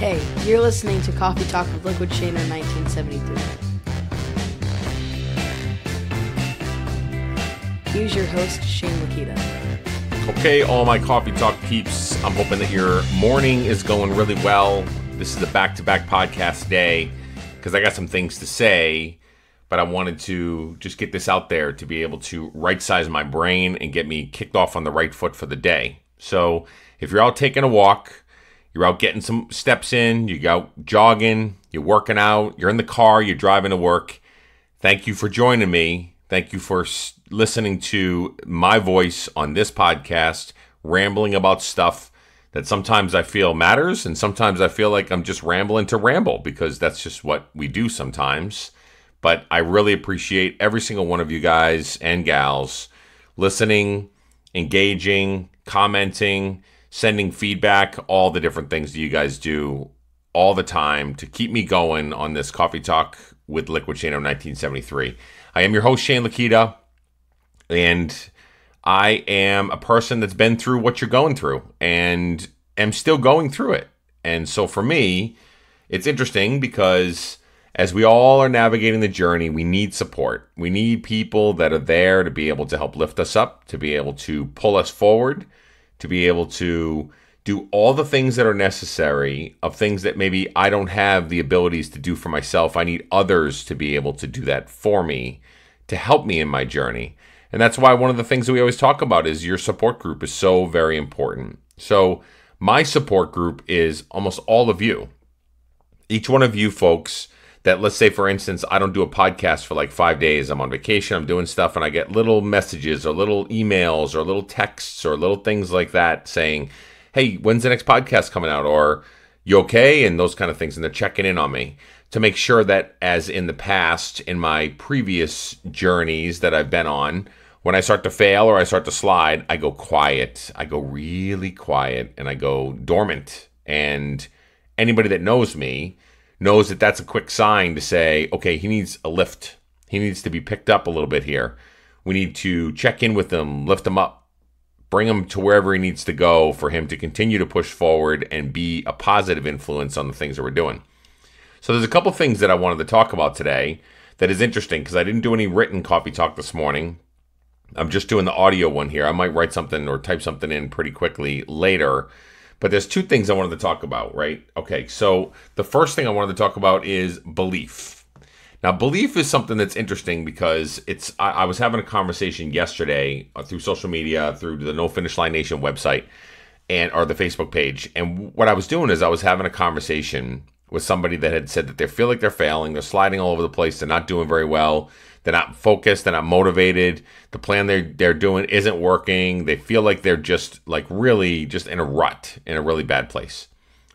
Hey, you're listening to Coffee Talk with Liquidshano 1973. Here's your host, Shane Lakita. Okay, all my Coffee Talk peeps, I'm hoping that your morning is going really well. This is a back-to-back podcast day because I got some things to say, but I wanted to just get this out there to be able to right-size my brain and get me kicked off on the right foot for the day. So if you're out taking a walk, you're out getting some steps in, you go jogging, you're working out, you're in the car, you're driving to work, thank you for joining me. Thank you for listening to my voice on this podcast, rambling about stuff that sometimes I feel matters, and sometimes I feel like I'm just rambling to ramble because that's just what we do sometimes. But I really appreciate every single one of you guys and gals listening, engaging, commenting, sending feedback, all the different things that you guys do all the time to keep me going on this Coffee Talk with Liquidshano 1973. I am your host, Shane Lakita, and I am a person that's been through what you're going through and am still going through it. And so for me, it's interesting because as we all are navigating the journey, we need support. We need people that are there to be able to help lift us up, to be able to pull us forward, to be able to do all the things that are necessary of things that maybe I don't have the abilities to do for myself. I need others to be able to do that for me, to help me in my journey. And that's why one of the things that we always talk about is your support group is so very important. So my support group is almost all of you. Each one of you folks that, let's say, for instance, I don't do a podcast for like 5 days. I'm on vacation, I'm doing stuff, and I get little messages or little emails or little texts or little things like that saying, hey, when's the next podcast coming out? Or you okay? And those kind of things. And they're checking in on me to make sure that, as in the past, in my previous journeys that I've been on, when I start to fail or I start to slide, I go quiet. I go really quiet and I go dormant. And anybody that knows me knows that that's a quick sign to say, okay, he needs a lift. He needs to be picked up a little bit here. We need to check in with him, lift him up, bring him to wherever he needs to go for him to continue to push forward and be a positive influence on the things that we're doing. So there's a couple things that I wanted to talk about today that is interesting because I didn't do any written coffee talk this morning. I'm just doing the audio one here. I might write something or type something in pretty quickly later. But there's two things I wanted to talk about, right? Okay, so the first thing I wanted to talk about is belief. Now, belief is something that's interesting because I was having a conversation yesterday through social media, through the No Finish Line Nation website or the Facebook page. And what I was doing is I was having a conversation with somebody that had said that they feel like they're failing, they're sliding all over the place, they're not doing very well, they're not focused, they're not motivated, the plan they're doing isn't working, they feel like they're just like really just in a rut, in a really bad place.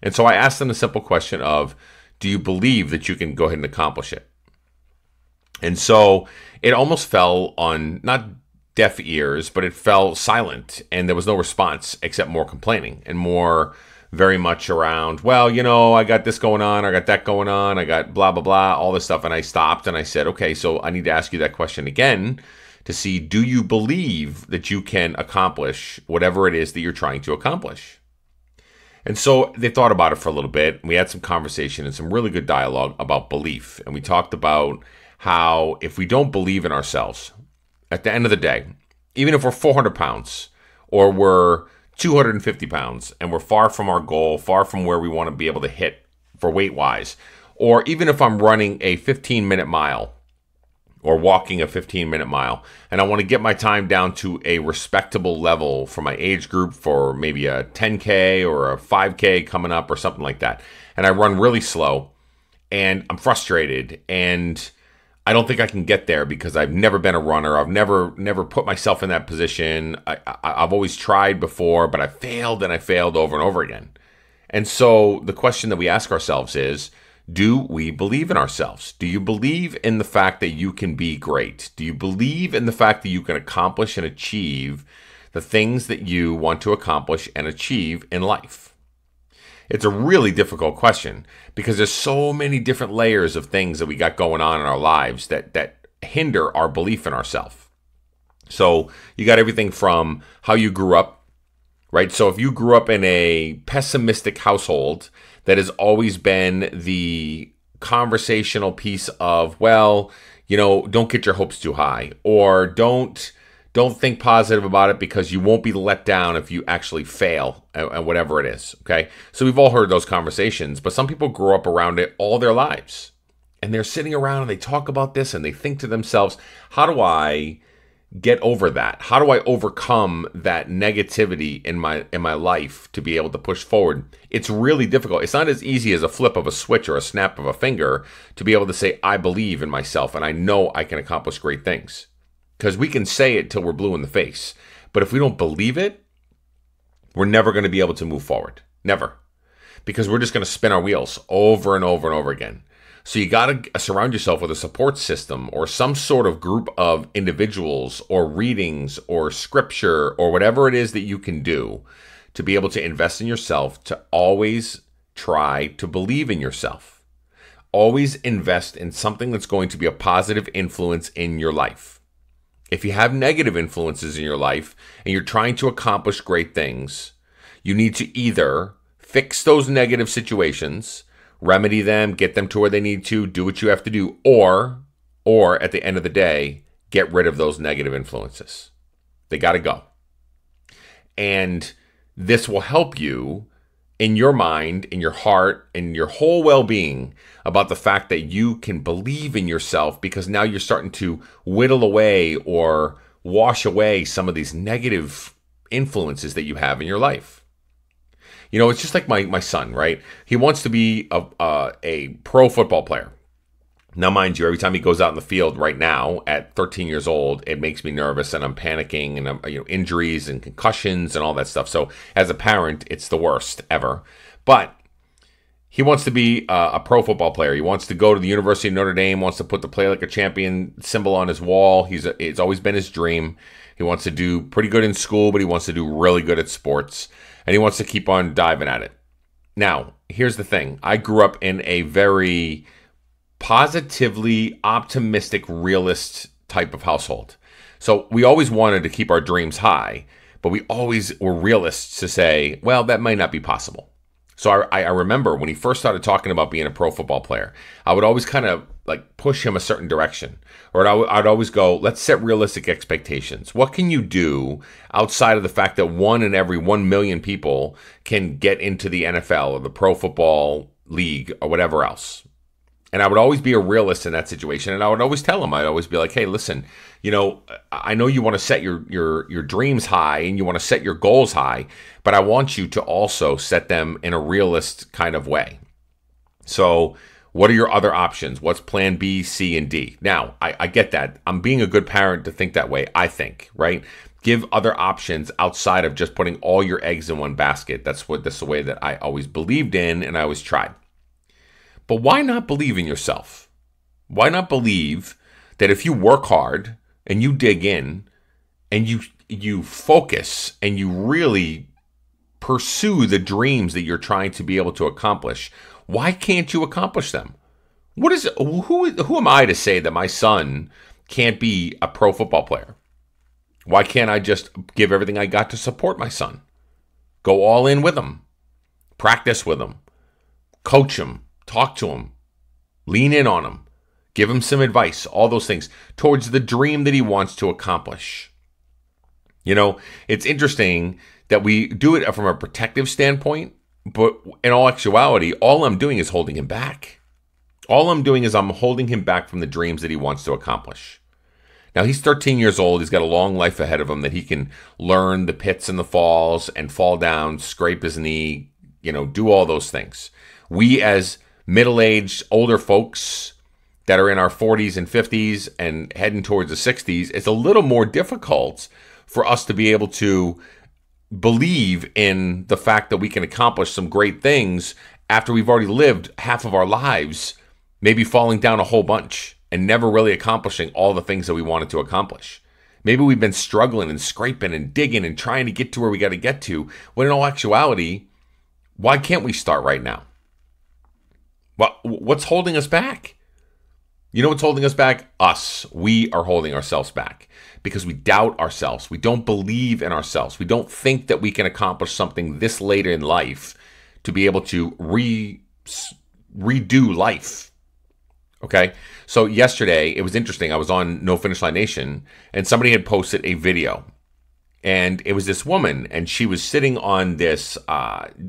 And so I asked them the simple question of, do you believe that you can go ahead and accomplish it? And so it almost fell on not deaf ears, but it fell silent, and there was no response except more complaining and more very much around, well, you know, I got this going on, I got that going on, I got blah, blah, blah, all this stuff. And I stopped and I said, okay, so I need to ask you that question again to see, do you believe that you can accomplish whatever it is that you're trying to accomplish? And so they thought about it for a little bit. We had some conversation and some really good dialogue about belief. And we talked about how if we don't believe in ourselves, at the end of the day, even if we're 400 pounds or we're 250 pounds and we're far from our goal, far from where we want to be able to hit for weight-wise, or even if I'm running a 15-minute mile or walking a 15-minute mile and I want to get my time down to a respectable level for my age group for maybe a 10K or a 5K coming up or something like that, and I run really slow and I'm frustrated and I don't think I can get there because I've never been a runner. I've never put myself in that position. I've always tried before, but I failed and I failed over and over again. And so the question that we ask ourselves is, do we believe in ourselves? Do you believe in the fact that you can be great? Do you believe in the fact that you can accomplish and achieve the things that you want to accomplish and achieve in life? It's a really difficult question because there's so many different layers of things that we got going on in our lives that hinder our belief in ourselves. So you got everything from how you grew up, right? So if you grew up in a pessimistic household that has always been the conversational piece of, well, don't get your hopes too high, or don't think positive about it because you won't be let down if you actually fail at whatever it is, okay? So we've all heard those conversations, but some people grow up around it all their lives. And they're sitting around and they talk about this and they think to themselves, how do I get over that? How do I overcome that negativity in my life to be able to push forward? It's really difficult. It's not as easy as a flip of a switch or a snap of a finger to be able to say, I believe in myself and I know I can accomplish great things. Because we can say it till we're blue in the face. But if we don't believe it, we're never going to be able to move forward. Never. Because we're just going to spin our wheels over and over and over again. So you got to surround yourself with a support system or some sort of group of individuals or readings or scripture or whatever it is that you can do to be able to invest in yourself, to always try to believe in yourself. Always invest in something that's going to be a positive influence in your life. If you have negative influences in your life and you're trying to accomplish great things, you need to either fix those negative situations, remedy them, get them to where they need to, do what you have to do, or at the end of the day, get rid of those negative influences. They got to go. And this will help you in your mind, in your heart, in your whole well-being about the fact that you can believe in yourself, because now you're starting to whittle away or wash away some of these negative influences that you have in your life. It's just like my son, right? He wants to be a pro football player. Now, mind you, every time he goes out in the field right now at 13 years old, it makes me nervous and I'm panicking and I'm, injuries and concussions and all that stuff. So as a parent, it's the worst ever. But he wants to be a pro football player. He wants to go to the University of Notre Dame, wants to put the play like a champion symbol on his wall. It's always been his dream. He wants to do pretty good in school, but he wants to do really good at sports. And he wants to keep on diving at it. Now, here's the thing. I grew up in a very positively optimistic, realist type of household. So we always wanted to keep our dreams high, but we always were realists to say, well, that might not be possible. So I remember when he first started talking about being a pro football player, I would always kind of like push him a certain direction. Or I'd always go, let's set realistic expectations. What can you do outside of the fact that 1 in every 1 million people can get into the NFL or the Pro Football League or whatever else? And I would always be a realist in that situation. And I would always tell him, I'd always be like, hey, listen, I know you want to set your dreams high and you want to set your goals high, but I want you to also set them in a realist kind of way. So what are your other options? What's plan B, C, and D? Now, I get that. I'm being a good parent to think that way, I think, right? Give other options outside of just putting all your eggs in one basket. That's the way that I always believed in and I always tried. But why not believe in yourself? Why not believe that if you work hard and you dig in and you focus and you really pursue the dreams that you're trying to be able to accomplish, why can't you accomplish them? Who am I to say that my son can't be a pro football player? Why can't I just give everything I got to support my son? Go all in with him. Practice with him. Coach him. Talk to him, lean in on him, give him some advice, all those things towards the dream that he wants to accomplish. It's interesting that we do it from a protective standpoint, but in all actuality, all I'm doing is holding him back. All I'm doing is I'm holding him back from the dreams that he wants to accomplish. Now, he's 13 years old. He's got a long life ahead of him that he can learn the pits and the falls and fall down, scrape his knee, do all those things. We as middle-aged, older folks that are in our 40s and 50s and heading towards the 60s, it's a little more difficult for us to be able to believe in the fact that we can accomplish some great things after we've already lived half of our lives, maybe falling down a whole bunch and never really accomplishing all the things that we wanted to accomplish. Maybe we've been struggling and scraping and digging and trying to get to where we got to get to, when in all actuality, why can't we start right now? Well, what's holding us back? You know what's holding us back? Us. We are holding ourselves back because we doubt ourselves. We don't believe in ourselves. We don't think that we can accomplish something this later in life to be able to redo life. Okay, so yesterday it was interesting. I was on No Finish Line Nation, and somebody had posted a video, and it was this woman, and she was sitting on this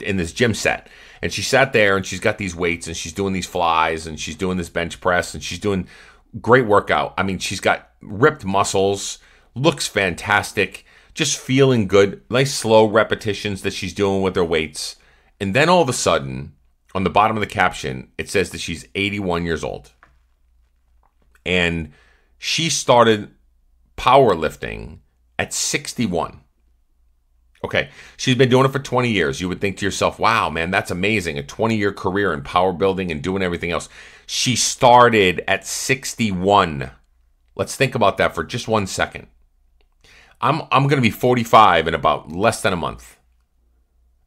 in this gym set, and she sat there, and she's got these weights, and she's doing these flies, and she's doing this bench press, and she's doing great workout. I mean, she's got ripped muscles, looks fantastic, just feeling good, nice slow repetitions that she's doing with her weights, and then all of a sudden, on the bottom of the caption, it says that she's 81 years old. And she started powerlifting at 61. Okay, she's been doing it for 20 years. You would think to yourself, wow, man, that's amazing. A 20-year career in power building and doing everything else. She started at 61. Let's think about that for just 1 second. I'm going to be 45 in about less than a month.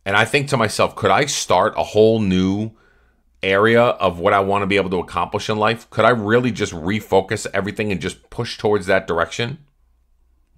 And I think to myself, could I start a whole new area of what I want to be able to accomplish in life? Could I really just refocus everything and just push towards that direction?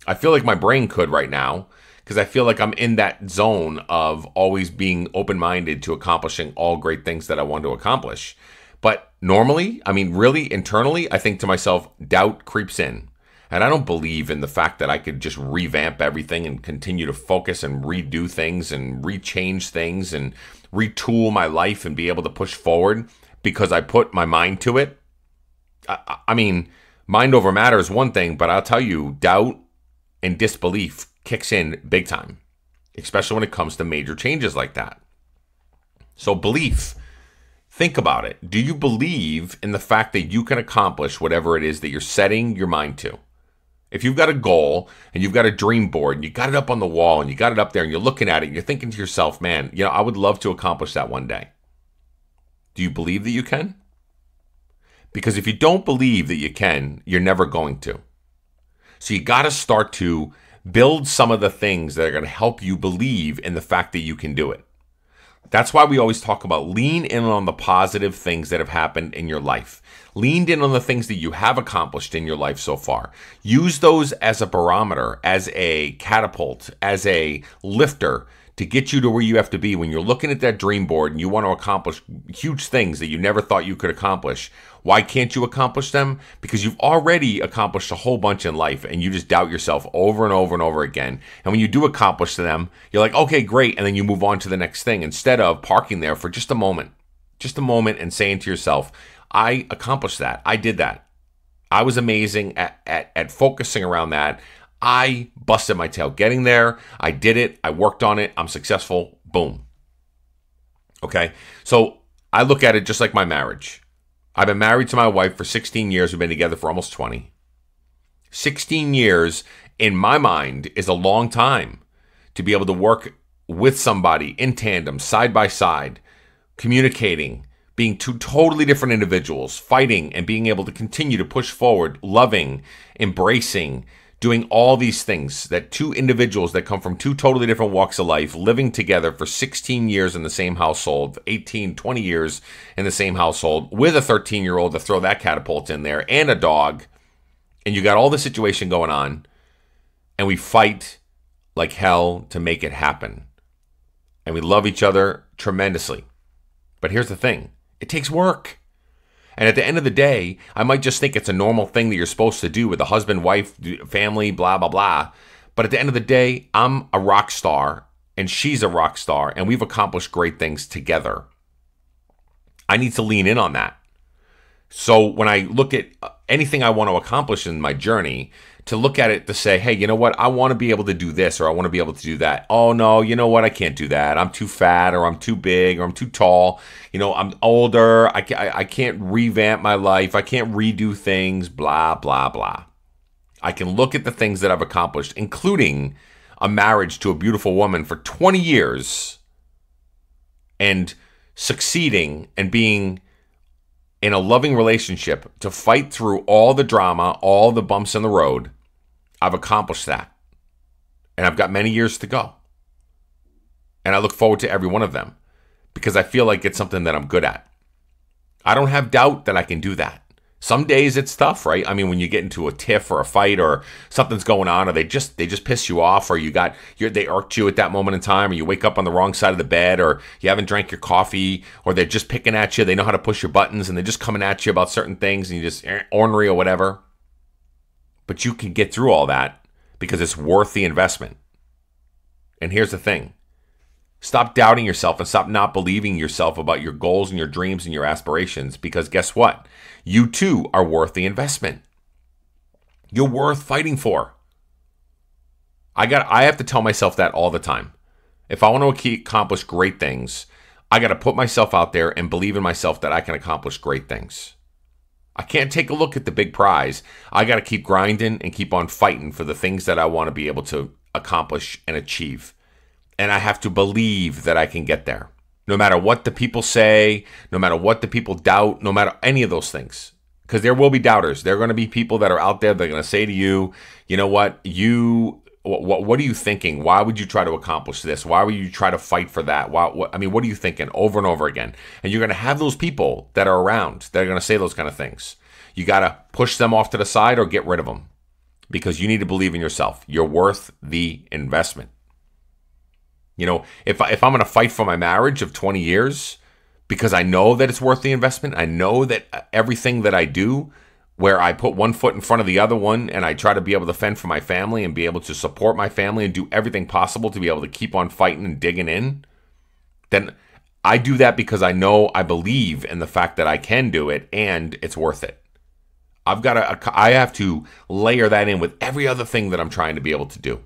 I feel like my brain could right now, because I feel like I'm in that zone of always being open-minded to accomplishing all great things that I want to accomplish. But normally, I mean, really internally, I think to myself, doubt creeps in. And I don't believe in the fact that I could just revamp everything and continue to focus and redo things and rechange things and retool my life and be able to push forward because I put my mind to it. I mean, mind over matter is one thing, but I'll tell you, doubt and disbelief kicks in big time, especially when it comes to major changes like that. So belief, think about it. Do you believe in the fact that you can accomplish whatever it is that you're setting your mind to? If you've got a goal and you've got a dream board and you got it up on the wall and you got it up there and you're looking at it and you're thinking to yourself, man, you know, I would love to accomplish that one day. Do you believe that you can? Because if you don't believe that you can, you're never going to. So you got to start to build some of the things that are going to help you believe in the fact that you can do it. That's why we always talk about lean in on the positive things that have happened in your life. Lean in on the things that you have accomplished in your life so far. Use those as a barometer, as a catapult, as a lifter to get you to where you have to be when you're looking at that dream board and you want to accomplish huge things that you never thought you could accomplish. Why can't you accomplish them? Because you've already accomplished a whole bunch in life and you just doubt yourself over and over and over again. And when you do accomplish them, you're like, okay, great. And then you move on to the next thing instead of parking there for just a moment and saying to yourself, I accomplished that. I did that. I was amazing at focusing around that. I busted my tail getting there. I did it. I worked on it. I'm successful. Boom. Okay. So I look at it just like my marriage. I've been married to my wife for 16 years. We've been together for almost 20. 16 years in my mind is a long time to be able to work with somebody in tandem, side by side, communicating, being two totally different individuals, fighting and being able to continue to push forward, loving, embracing, doing all these things that two individuals that come from two totally different walks of life, living together for 16 years in the same household, 18, 20 years in the same household, with a 13-year-old to throw that catapult in there, and a dog, and you got all the situation going on, and we fight like hell to make it happen. And we love each other tremendously. But here's the thing. It takes work. And at the end of the day, I might just think it's a normal thing that you're supposed to do with a husband, wife, family, blah, blah, blah. But at the end of the day, I'm a rock star and she's a rock star and we've accomplished great things together. I need to lean in on that. So when I look at anything I want to accomplish in my journey, to look at it to say, hey, you know what? I want to be able to do this or I want to be able to do that. Oh, no, you know what? I can't do that. I'm too fat or I'm too big or I'm too tall. You know, I'm older. I can't revamp my life. I can't redo things, blah, blah, blah. I can look at the things that I've accomplished, including a marriage to a beautiful woman for 20 years and succeeding and being in a loving relationship to fight through all the drama, all the bumps in the road. I've accomplished that. And I've got many years to go. And I look forward to every one of them because I feel like it's something that I'm good at. I don't have doubt that I can do that. Some days it's tough, right? I mean, when you get into a tiff or a fight or something's going on, or they just piss you off, or they irked you at that moment in time, or you wake up on the wrong side of the bed, or you haven't drank your coffee, or they're just picking at you. They know how to push your buttons, and they're just coming at you about certain things, and you just ornery or whatever. But you can get through all that because it's worth the investment. And here's the thing. Stop doubting yourself and stop not believing yourself about your goals and your dreams and your aspirations, because guess what? You too are worth the investment. You're worth fighting for. I have to tell myself that all the time. If I want to accomplish great things, I got to put myself out there and believe in myself that I can accomplish great things. I can't take a look at the big prize. I got to keep grinding and keep on fighting for the things that I want to be able to accomplish and achieve. And I have to believe that I can get there. No matter what the people say, no matter what the people doubt, no matter any of those things. Because there will be doubters. There are going to be people that are out there that are going to say to you, you know what, what are you thinking? Why would you try to accomplish this? Why would you try to fight for that? What are you thinking? Over and over again. And you're going to have those people that are around that are going to say those kind of things. You got to push them off to the side or get rid of them. Because you need to believe in yourself. You're worth the investment. You know, if I'm going to fight for my marriage of 20 years because I know that it's worth the investment, I know that everything that I do, where I put one foot in front of the other one and I try to be able to fend for my family and be able to support my family and do everything possible to be able to keep on fighting and digging in, then I do that because I believe in the fact that I can do it and it's worth it. I have to layer that in with every other thing that I'm trying to be able to do.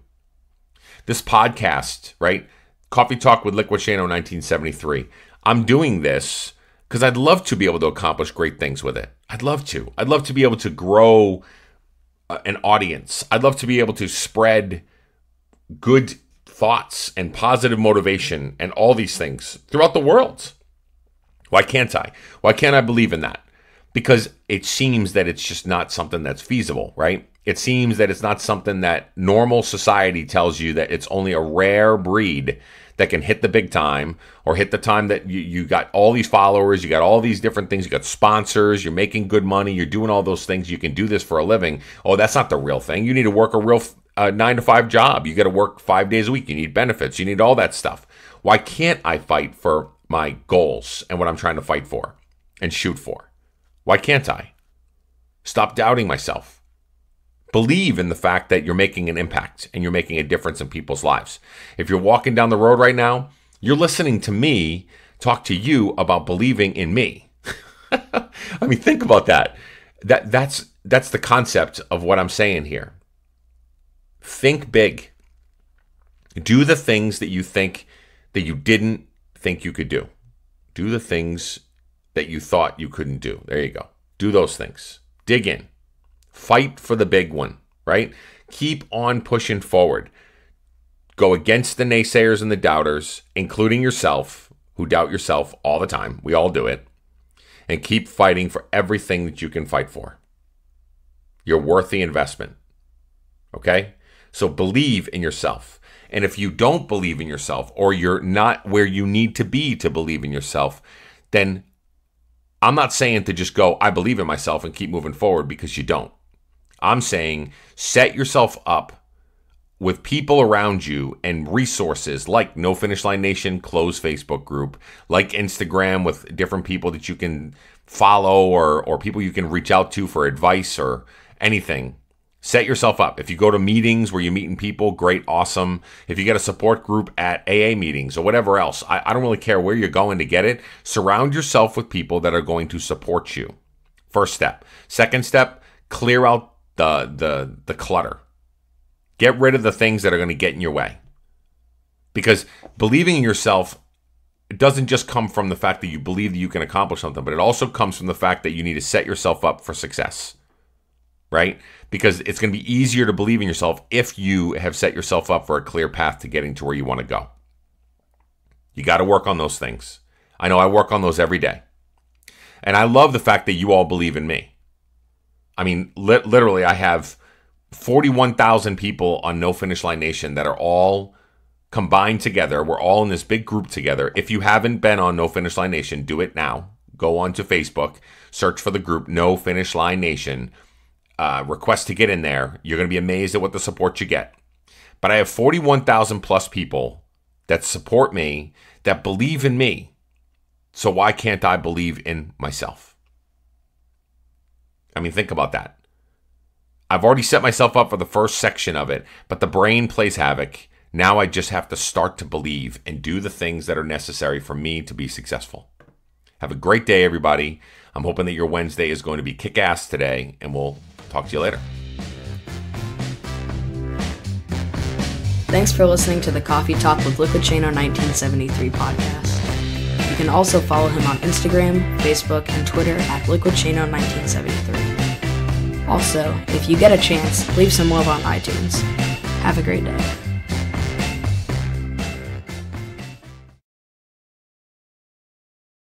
This podcast, right? Coffee Talk with Liquidshano 1973. I'm doing this because I'd love to be able to accomplish great things with it. I'd love to. I'd love to be able to grow an audience. I'd love to be able to spread good thoughts and positive motivation and all these things throughout the world. Why can't I? Why can't I believe in that? Because it seems that it's just not something that's feasible, right? It seems that it's not something that normal society tells you, that it's only a rare breed that can hit the big time, or hit the time that you got all these followers, you got all these different things, you got sponsors, you're making good money, you're doing all those things, you can do this for a living. Oh, that's not the real thing. You need to work a real 9-to-5 job. You got to work 5 days a week. You need benefits. You need all that stuff. Why can't I fight for my goals and what I'm trying to fight for and shoot for? Why can't I? Stop doubting myself. Believe in the fact that you're making an impact and you're making a difference in people's lives. If you're walking down the road right now, you're listening to me talk to you about believing in me. I mean, think about that. That's the concept of what I'm saying here. Think big. Do the things that you think that you didn't think you could do. Do the things that you thought you couldn't do. There you go. Do those things. Dig in. Fight for the big one, right? Keep on pushing forward. Go against the naysayers and the doubters, including yourself, who doubt yourself all the time. We all do it. And keep fighting for everything that you can fight for. You're worth the investment. Okay? So believe in yourself. And if you don't believe in yourself, or you're not where you need to be to believe in yourself, then I'm not saying to just go, I believe in myself, and keep moving forward, because you don't. I'm saying set yourself up with people around you and resources like No Finish Line Nation closed Facebook group, like Instagram with different people that you can follow, or people you can reach out to for advice or anything. Set yourself up. If you go to meetings where you're meeting people, great, awesome. If you get a support group at AA meetings or whatever else, I don't really care where you're going to get it. Surround yourself with people that are going to support you. First step. Second step, clear out the clutter. Get rid of the things that are going to get in your way. Because believing in yourself, it doesn't just come from the fact that you believe that you can accomplish something, but it also comes from the fact that you need to set yourself up for success. Right? Because it's going to be easier to believe in yourself if you have set yourself up for a clear path to getting to where you want to go. You got to work on those things. I know I work on those every day. And I love the fact that you all believe in me. I mean, literally, I have 41,000 people on No Finish Line Nation that are all combined together. We're all in this big group together. If you haven't been on No Finish Line Nation, do it now. go onto Facebook, search for the group No Finish Line Nation, request to get in there. You're going to be amazed at what the support you get. But I have 41,000 plus people that support me, that believe in me. So why can't I believe in myself? I mean, think about that. I've already set myself up for the first section of it, but the brain plays havoc. Now I just have to start to believe and do the things that are necessary for me to be successful. Have a great day, everybody. I'm hoping that your Wednesday is going to be kick-ass today, and we'll talk to you later. Thanks for listening to the Coffee Talk with Liquidshano 1973 podcast. You can also follow him on Instagram, Facebook, and Twitter at Liquidshano 1973. Also, if you get a chance, leave some love on iTunes. Have a great day.